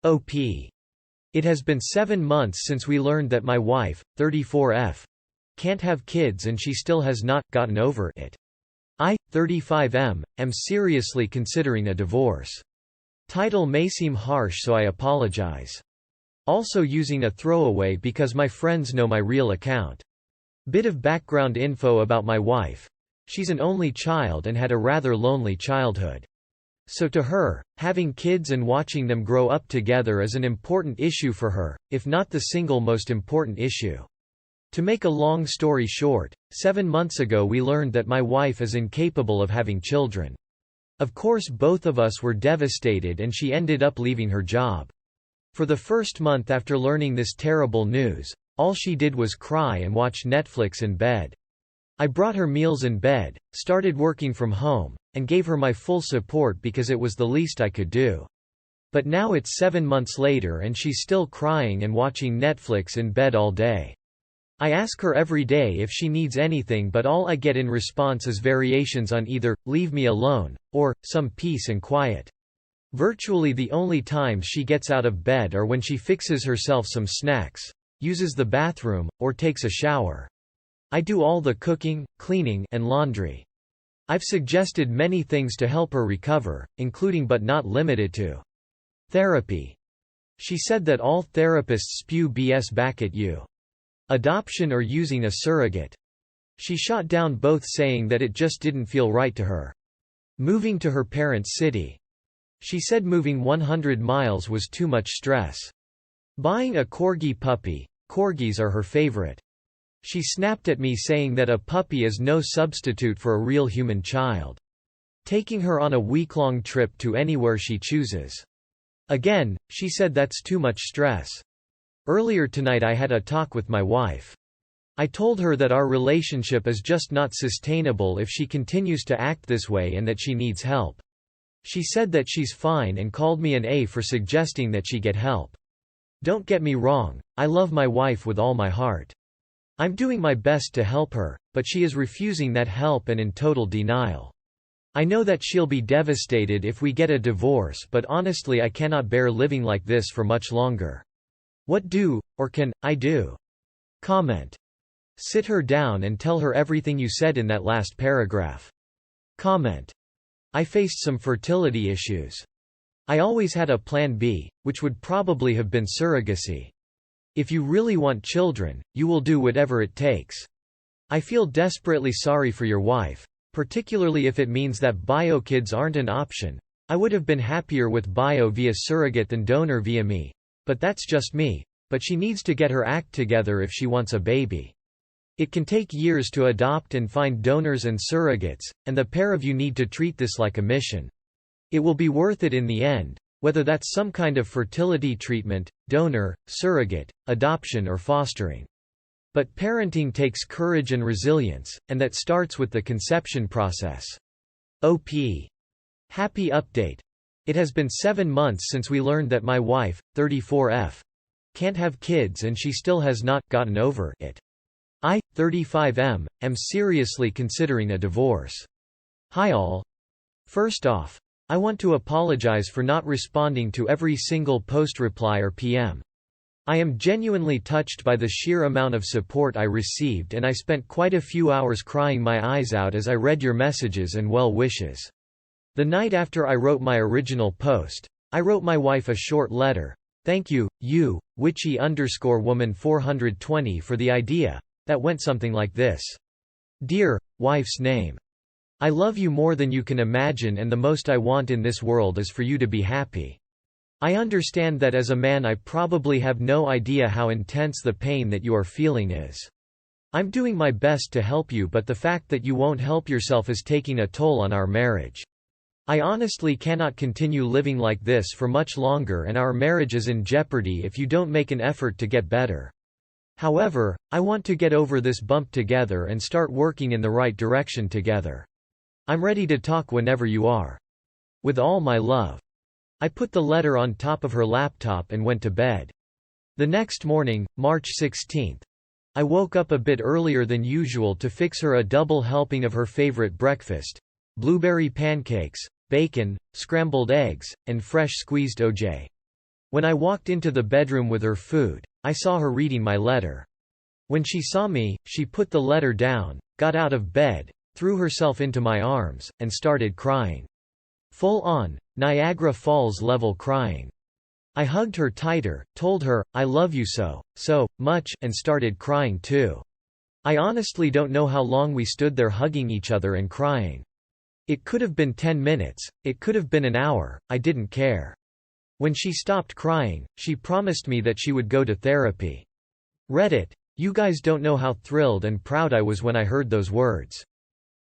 OP. It has been 7 months since we learned that my wife, 34F, can't have kids and she still has not gotten over it. I, 35M, am seriously considering a divorce. Title may seem harsh, so I apologize. Also using a throwaway because my friends know my real account. Bit of background info about my wife. She's an only child and had a rather lonely childhood. So to her, having kids and watching them grow up together is an important issue for her, if not the single most important issue. To make a long story short, 7 months ago we learned that my wife is incapable of having children. Of course both of us were devastated and she ended up leaving her job. For the first month after learning this terrible news, all she did was cry and watch Netflix in bed. I brought her meals in bed, started working from home, and gave her my full support because it was the least I could do. But now it's 7 months later and she's still crying and watching Netflix in bed all day. I ask her every day if she needs anything, but all I get in response is variations on either, "leave me alone," or, "some peace and quiet." Virtually the only times she gets out of bed are when she fixes herself some snacks, uses the bathroom, or takes a shower. I do all the cooking, cleaning, and laundry. I've suggested many things to help her recover, including but not limited to therapy. She said that all therapists spew BS back at you. Adoption or using a surrogate. She shot down both, saying that it just didn't feel right to her. Moving to her parents' city. She said moving 100 miles was too much stress. Buying a corgi puppy. Corgis are her favorite. She snapped at me saying that a puppy is no substitute for a real human child. Taking her on a week-long trip to anywhere she chooses. Again, she said that's too much stress. Earlier tonight I had a talk with my wife. I told her that our relationship is just not sustainable if she continues to act this way and that she needs help. She said that she's fine and called me an A for suggesting that she get help. Don't get me wrong, I love my wife with all my heart. I'm doing my best to help her, but she is refusing that help and in total denial. I know that she'll be devastated if we get a divorce, but honestly I cannot bear living like this for much longer. What do, or can, I do? Comment. Sit her down and tell her everything you said in that last paragraph. Comment. I faced some fertility issues. I always had a plan B, which would probably have been surrogacy. If you really want children, you will do whatever it takes. I feel desperately sorry for your wife, particularly if it means that bio kids aren't an option. I would have been happier with bio via surrogate than donor via me. But that's just me. But she needs to get her act together if she wants a baby. It can take years to adopt and find donors and surrogates, and the pair of you need to treat this like a mission. It will be worth it in the end, whether that's some kind of fertility treatment, donor, surrogate, adoption or fostering. But parenting takes courage and resilience, and that starts with the conception process. OP. Happy update. It has been 7 months since we learned that my wife, 34F, can't have kids and she still has not gotten over it. I, 35M, am seriously considering a divorce. Hi all. First off, I want to apologize for not responding to every single post, reply or PM. I am genuinely touched by the sheer amount of support I received, and I spent quite a few hours crying my eyes out as I read your messages and well wishes. The night after I wrote my original post, I wrote my wife a short letter. Thank you, witchy_woman420 for the idea. That went something like this. Dear, wife's name. I love you more than you can imagine, and the most I want in this world is for you to be happy. I understand that as a man I probably have no idea how intense the pain that you are feeling is. I'm doing my best to help you, but the fact that you won't help yourself is taking a toll on our marriage. I honestly cannot continue living like this for much longer, and our marriage is in jeopardy if you don't make an effort to get better. However, I want to get over this bump together and start working in the right direction together. I'm ready to talk whenever you are. With all my love. I put the letter on top of her laptop and went to bed. The next morning, March 16th, I woke up a bit earlier than usual to fix her a double helping of her favorite breakfast: blueberry pancakes, bacon, scrambled eggs, and fresh squeezed OJ. When I walked into the bedroom with her food, I saw her reading my letter. When she saw me, she put the letter down, got out of bed, threw herself into my arms, and started crying. Full on, Niagara Falls level crying. I hugged her tighter, told her, "I love you so much," and started crying too. I honestly don't know how long we stood there hugging each other and crying. It could have been 10 minutes, it could have been an hour, I didn't care. When she stopped crying, she promised me that she would go to therapy. Reddit. You guys don't know how thrilled and proud I was when I heard those words.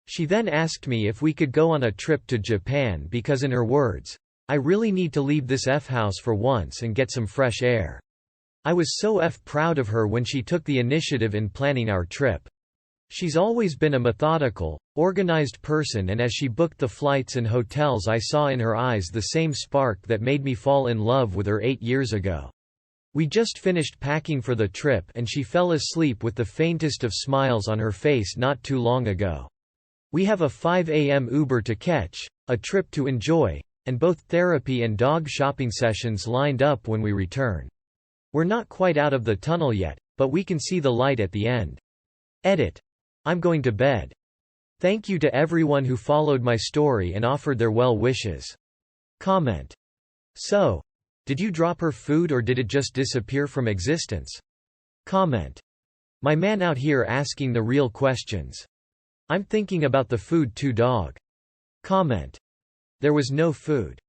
She then asked me if we could go on a trip to Japan because, in her words, "I really need to leave this house for once and get some fresh air." I was so proud of her when she took the initiative in planning our trip. She's always been a methodical, organized person, and as she booked the flights and hotels, I saw in her eyes the same spark that made me fall in love with her 8 years ago. We just finished packing for the trip and she fell asleep with the faintest of smiles on her face not too long ago. We have a 5 a.m. Uber to catch, a trip to enjoy, and both therapy and dog shopping sessions lined up when we return. We're not quite out of the tunnel yet, but we can see the light at the end. Edit. I'm going to bed. Thank you to everyone who followed my story and offered their well wishes. Comment. So, did you drop her food or did it just disappear from existence? Comment. My man out here asking the real questions. I'm thinking about the food too, dog. Comment. There was no food.